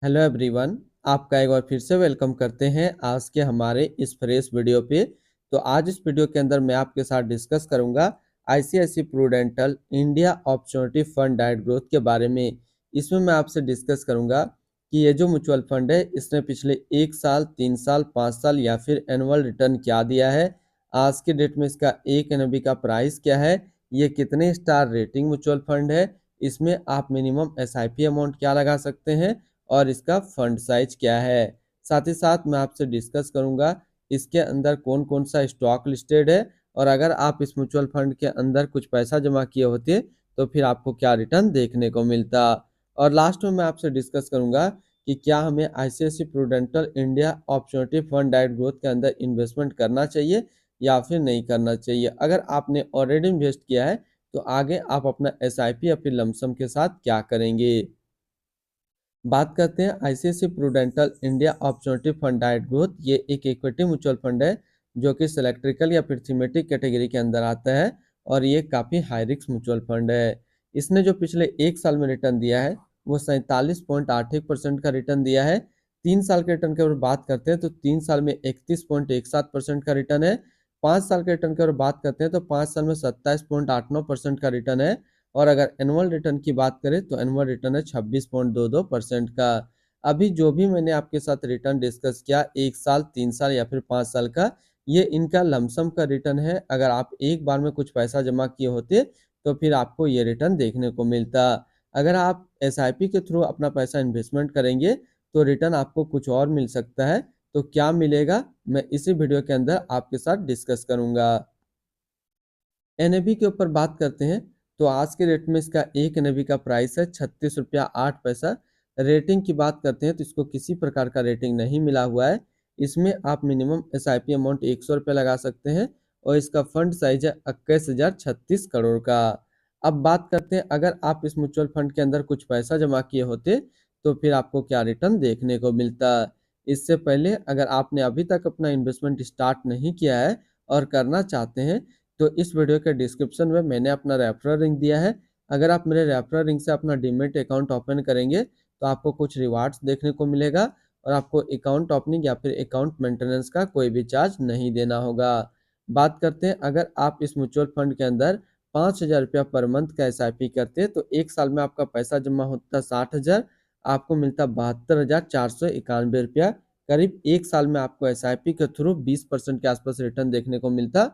Hello everyone. आपका एक बार फिर से वेलकम करते हैं आज के हमारे इस फ्रेश वीडियो पे। तो आज इस वीडियो के अंदर मैं आपके साथ डिस्कस करूंगा ICICI Prudential India opportunity fund डाइट ग्रोथ के बारे में। इसमें मैं आपसे डिस्कस करूंगा कि ये जो म्यूचुअल फंड है इसने पिछले 1 साल, 3 साल, 5 साल या फिर एनुअल रिटर्न क्या दिया है, आज के डेट में इसका एक एनएबी का प्राइस क्या है, ये कितने स्टार रेटिंग म्यूचुअल फंड है, इसमें आप मिनिमम एसआईपी अमाउंट क्या लगा सकते हैं और इसका फंड साइज क्या है। साथ ही साथ मैं आपसे डिस्कस करूंगा इसके अंदर कौन कौन सा स्टॉक लिस्टेड है और अगर आप इस म्यूचुअल फंड के अंदर कुछ पैसा जमा किए होते तो फिर आपको क्या रिटर्न देखने को मिलता। और लास्ट में मैं आपसे डिस्कस करूंगा कि क्या हमें ICICI Prudential India opportunity fund डाइट ग्रोथ के अंदर इन्वेस्टमेंट करना चाहिए या फिर नहीं करना चाहिए। अगर आपने ऑलरेडी इन्वेस्ट किया है तो आगे आप अपना एसआईपी या फिर लमसम के साथ क्या करेंगे। बात करते हैं ICICI Prudential India opportunity fund डाइट ग्रोथ। ये एक इक्विटी म्यूचुअल फंड है जो कि सिलेक्ट्रिकल या फिर थीमेटिक कैटेगरी के अंदर आता है और ये काफ़ी हाई रिस्क म्यूचुअल फंड है। इसने जो पिछले 1 साल में रिटर्न दिया है वो 47.81% का रिटर्न दिया है। 3 साल के रिटर्न की अगर बात करते हैं तो 3 साल में 31.17% का रिटर्न है। 5 साल के रिटर्न की अगर बात करते हैं तो 5 साल में 27.89% का रिटर्न है। और अगर एनुअल रिटर्न की बात करें तो एनुअल रिटर्न है 26.22% का। अभी जो भी मैंने आपके साथ रिटर्न डिस्कस किया 1 साल, 3 साल या फिर 5 साल का, ये इनका लमसम का रिटर्न है। अगर आप एक बार में कुछ पैसा जमा किए होते तो फिर आपको ये रिटर्न देखने को मिलता। अगर आप एसआईपी के थ्रू अपना पैसा इन्वेस्टमेंट करेंगे तो रिटर्न आपको कुछ और मिल सकता है। तो क्या मिलेगा मैं इसी वीडियो के अंदर आपके साथ डिस्कस करूंगा। एनएबी के ऊपर बात करते हैं तो आज के रेट में इसका एक एनएबी का प्राइस है 36 रुपया 8 पैसा। रेटिंग की बात करते हैं तो इसको किसी प्रकार का रेटिंग नहीं मिला हुआ है। इसमें आप मिनिमम एसआईपी अमाउंट 100 रुपया लगा सकते हैं और इसका फंड साइज है 21,036 करोड़ का। अब बात करते हैं अगर आप इस म्यूचुअल फंड के अंदर कुछ पैसा जमा किए होते तो फिर आपको क्या रिटर्न देखने को मिलता। इससे पहले अगर आपने अभी तक अपना इन्वेस्टमेंट स्टार्ट नहीं किया है और करना चाहते हैं तो इस वीडियो के डिस्क्रिप्शन में मैंने अपना रेफरल लिंक दिया है। अगर आप मेरे रेफरल लिंक से अपना डीमेट अकाउंट ओपन करेंगे तो आपको कुछ रिवार्ड्स देखने को मिलेगा और आपको अकाउंट ओपनिंग या फिर अकाउंट मेंटेनेंस का कोई भी चार्ज नहीं देना होगा। बात करते हैं अगर आप इस म्यूचुअल फंड के अंदर 5,000 रुपया पर मंथ का एसआईपी करते हैं तो एक साल में आपका पैसा जमा होता 60,000, आपको मिलता 72,491 रुपया। करीब एक साल में आपको एसआईपी के थ्रू 20% के आसपास रिटर्न देखने को मिलता।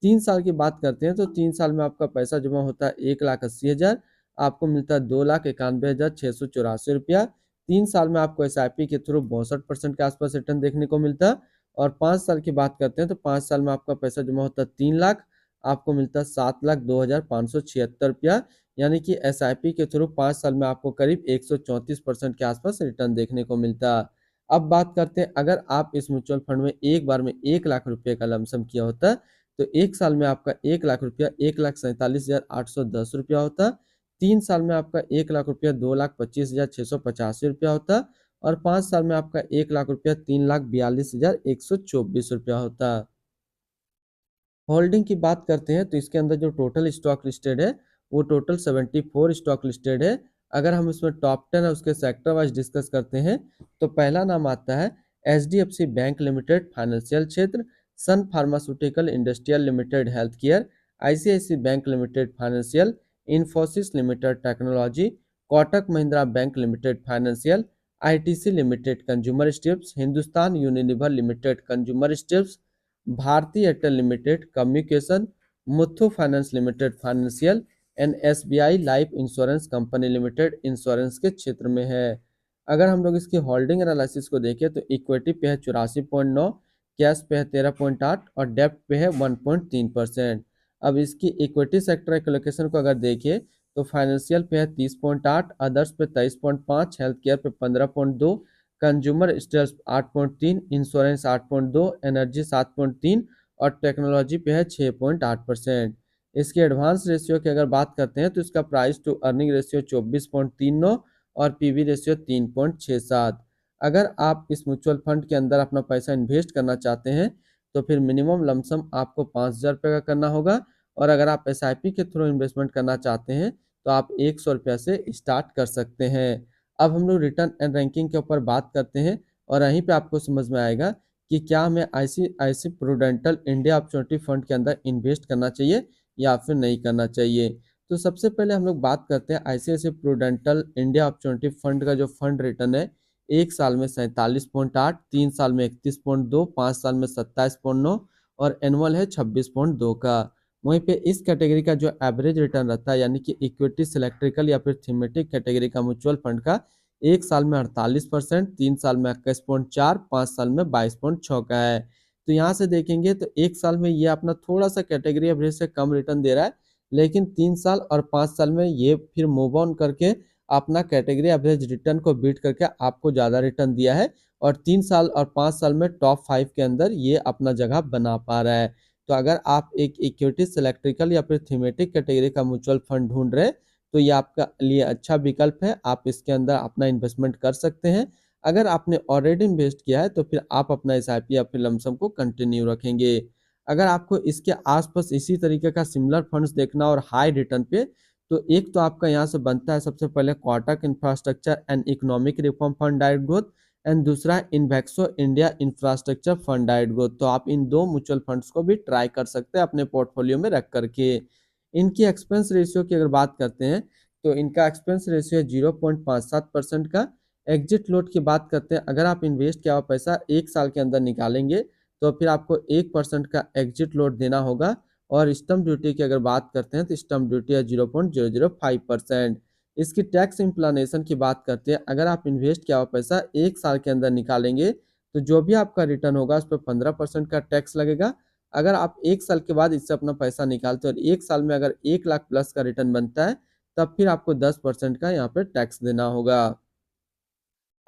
3 साल की बात करते हैं तो 3 साल में आपका पैसा जमा होता है 1,80,000, आपको मिलता है 2,91,684 रुपया। 3 साल में आपको एसआईपी के थ्रू 62% के आसपास रिटर्न देखने को मिलता। और 5 साल की बात करते हैं तो 5 साल में आपका पैसा जमा होता है 3 लाख, आपको मिलता है 7,02,576 रुपया। यानी कि एसआईपी के थ्रू 5 साल में आपको करीब 134% के आसपास रिटर्न देखने को मिलता। अब बात करते हैं अगर आप इस म्यूचुअल फंड में एक बार में 1 लाख रुपए का लमसम किया होता तो एक साल में आपका 1 लाख रुपया 1,47,810 रुपया होता। 3 साल में आपका 1 लाख रुपया 2,25,685 रुपया होता। और 5 साल में आपका 1 लाख रुपया 3,42,124 रुपया होता। होल्डिंग की बात करते हैं तो इसके अंदर जो टोटल स्टॉक लिस्टेड है वो टोटल 74 स्टॉक लिस्टेड है। अगर हम इसमें टॉप 10 है उसके सेक्टर वाइज डिस्कस करते हैं तो पहला नाम आता है एचडीएफसी बैंक लिमिटेड फाइनेंशियल क्षेत्र, Sun pharmaceutical industrial limited health care, ICICI bank limited financial, Infosys limited technology, Kotak Mahindra bank limited financial, ITC limited consumer staples, Hindustan Unilever limited consumer staples, Bharti Airtel limited communication, Muthoot finance limited financial and SBI life insurance company limited insurance के क्षेत्र में है। अगर हम लोग इसकी holding analysis को देखें तो इक्विटी पे है 84.9, कैश पे है 13.8 और डेप्ट पे है 1.3%। अब इसकी इक्विटी सेक्टर एलोकेशन को अगर देखें तो फाइनेंशियल पे है 30.8, अदर्स पे 23.5, हेल्थ केयर पे 15.2, कंज्यूमर स्टेल्स 8.3, इंश्योरेंस 8.2, एनर्जी 7.3 और टेक्नोलॉजी पे है 6.8%। इसके एडवांस रेशियो की अगर बात करते हैं तो इसका प्राइस टू अर्निंग रेशियो 24.39 और पीवी रेशियो 3.67। अगर आप इस म्यूचुअल फंड के अंदर अपना पैसा इन्वेस्ट करना चाहते हैं तो फिर मिनिमम लमसम आपको 5,000 रुपये का करना होगा और अगर आप एसआईपी के थ्रू इन्वेस्टमेंट करना चाहते हैं तो आप 100 रुपया से स्टार्ट कर सकते हैं। अब हम लोग रिटर्न एंड रैंकिंग के ऊपर बात करते हैं और यहीं पे आपको समझ में आएगा कि क्या हमें ICICI Prudential India opportunity fund के अंदर इन्वेस्ट करना चाहिए या फिर नहीं करना चाहिए। तो सबसे पहले हम लोग बात करते हैं ICICI Prudential India opportunity fund का जो फंड रिटर्न है, 1 साल में 47.8, 3 साल में 31.2, 5 साल में 27.9 और एनुअल है 26.2 का। वहीं पे इस कैटेगरी का जो एवरेज रिटर्न रहता है यानी कि इक्विटी सिलेक्ट्रिकल या फिर थीमेटिक कैटेगरी का म्यूचुअल फंड का 1 साल में 48%, 3 साल में 21.4, 5 साल में 22.6 का है। तो यहाँ से देखेंगे तो 1 साल में ये अपना थोड़ा सा कैटेगरी एवरेज से कम रिटर्न दे रहा है, लेकिन 3 साल और 5 साल में ये फिर मूव ऑन करके अपना कैटेगरी एवरेज रिटर्न को बीट करके आपको ज़्यादा रिटर्न दिया है और 3 साल और 5 साल में टॉप 5 के अंदर ये अपना जगह बना पा रहा है। तो अगर आप एक इक्विटी सिलेक्ट्रिकल या फिर थीमेटिक कैटेगरी का म्यूचुअल फंड ढूंढ रहे हैं तो ये आपका लिए अच्छा विकल्प है, आप इसके अंदर अपना इन्वेस्टमेंट कर सकते हैं। अगर आपने ऑलरेडी इन्वेस्ट किया है तो फिर आप अपना SIP या फिर लमसम को कंटिन्यू रखेंगे। अगर आपको इसके आसपास इसी तरीके का सिमिलर फंड्स देखना और हाई रिटर्न पे, तो एक तो आपका यहाँ से बनता है सबसे पहले Kotak infrastructure and economic reform fund direct growth and दूसरा है इन्वेक्सो India infrastructure fund direct growth. तो आप इन दो म्यूचुअल फंड्स को भी ट्राई कर सकते हैं अपने पोर्टफोलियो में रख करके। इनकी एक्सपेंस रेशियो की अगर बात करते हैं तो इनका एक्सपेंस रेशियो है 0.57% का। एग्जिट लोड की बात करते हैं, अगर आप इन्वेस्ट किया हुआ पैसा 1 साल के अंदर निकालेंगे तो फिर आपको 1% का एग्जिट लोड देना होगा। और स्टम्प ड्यूटी की अगर बात करते हैं तो स्टम्प ड्यूटी है 0.005%। इसकी टैक्स इम्प्लानेशन की बात करते हैं, अगर आप इन्वेस्ट किया हुआ पैसा 1 साल के अंदर निकालेंगे तो जो भी आपका रिटर्न होगा उस पर 15% का टैक्स लगेगा। अगर आप 1 साल के बाद इससे अपना पैसा निकालते हो और 1 साल में अगर 1 लाख प्लस का रिटर्न बनता है तब फिर आपको 10% का यहाँ पे टैक्स देना होगा।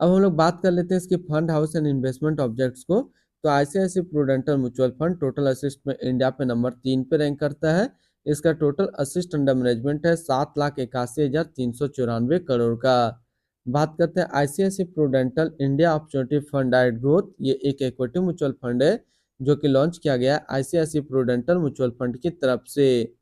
अब हम लोग बात कर लेते हैं इसके fund house and investment objects को। तो ICICI Prudential mutual fund total assist में इंडिया पे नंबर 3 पे रैंक करता है। इसका टोटल असिस्ट अंडर मैनेजमेंट है 7,81,394 करोड़ का। बात करते हैं ICICI Prudential India opportunity fund direct growth. ये एक इक्विटी म्यूचुअल फंड है जो कि लॉन्च किया गया है ICICI प्रूडेंटल म्यूचुअल फंड की तरफ से।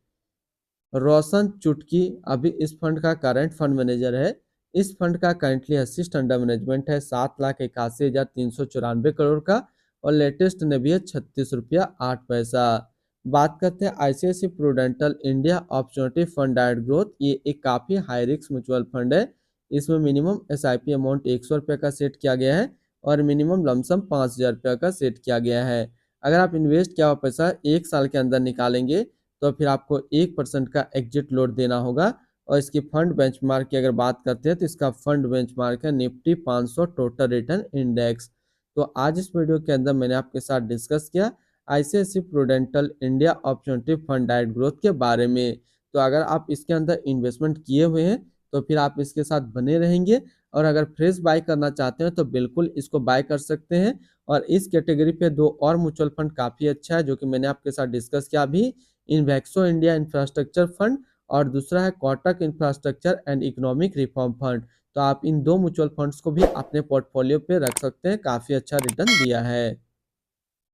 रोशन चुटकी अभी इस फंड का करंट फंड मैनेजर है। इस फंड का करंटली असिस्ट अंडर मैनेजमेंट है 7,81,394 करोड़ का और लेटेस्ट ने भी है 36 रुपया 8 पैसा। बात करते हैं ICICI Prudential India opportunity fund direct growth. ये एक काफ़ी हाई रिस्क म्यूचुअल फंड है। इसमें मिनिमम SIP अमाउंट 100 रुपये का सेट किया गया है और मिनिमम लमसम 5,000 रुपये का सेट किया गया है। अगर आप इन्वेस्ट किया हुआ पैसा 1 साल के अंदर निकालेंगे तो फिर आपको 1% का एग्जिट लोड देना होगा। और इसकी फंड बेंचमार्क की अगर बात करते हैं तो इसका फंड बेंचमार्क है निफ्टी 500 टोटल रिटर्न इंडेक्स। तो आज इस वीडियो के अंदर मैंने आपके साथ डिस्कस किया ICICI Prudential India opportunity fund direct growth के बारे में। तो अगर आप इसके अंदर इन्वेस्टमेंट किए हुए हैं तो फिर आप इसके साथ बने रहेंगे और अगर फ्रेश बाय करना चाहते हैं तो बिल्कुल इसको बाय कर सकते हैं। और इस कैटेगरी पे दो और म्यूचुअल फंड काफ़ी अच्छा है जो कि मैंने आपके साथ डिस्कस किया अभी, इन्वेक्सो इंडिया इंफ्रास्ट्रक्चर फंड और दूसरा है Kotak infrastructure and economic reform fund. तो आप इन दो म्यूचुअल फंड्स को भी अपने पोर्टफोलियो पे रख सकते हैं, काफ़ी अच्छा रिटर्न दिया है।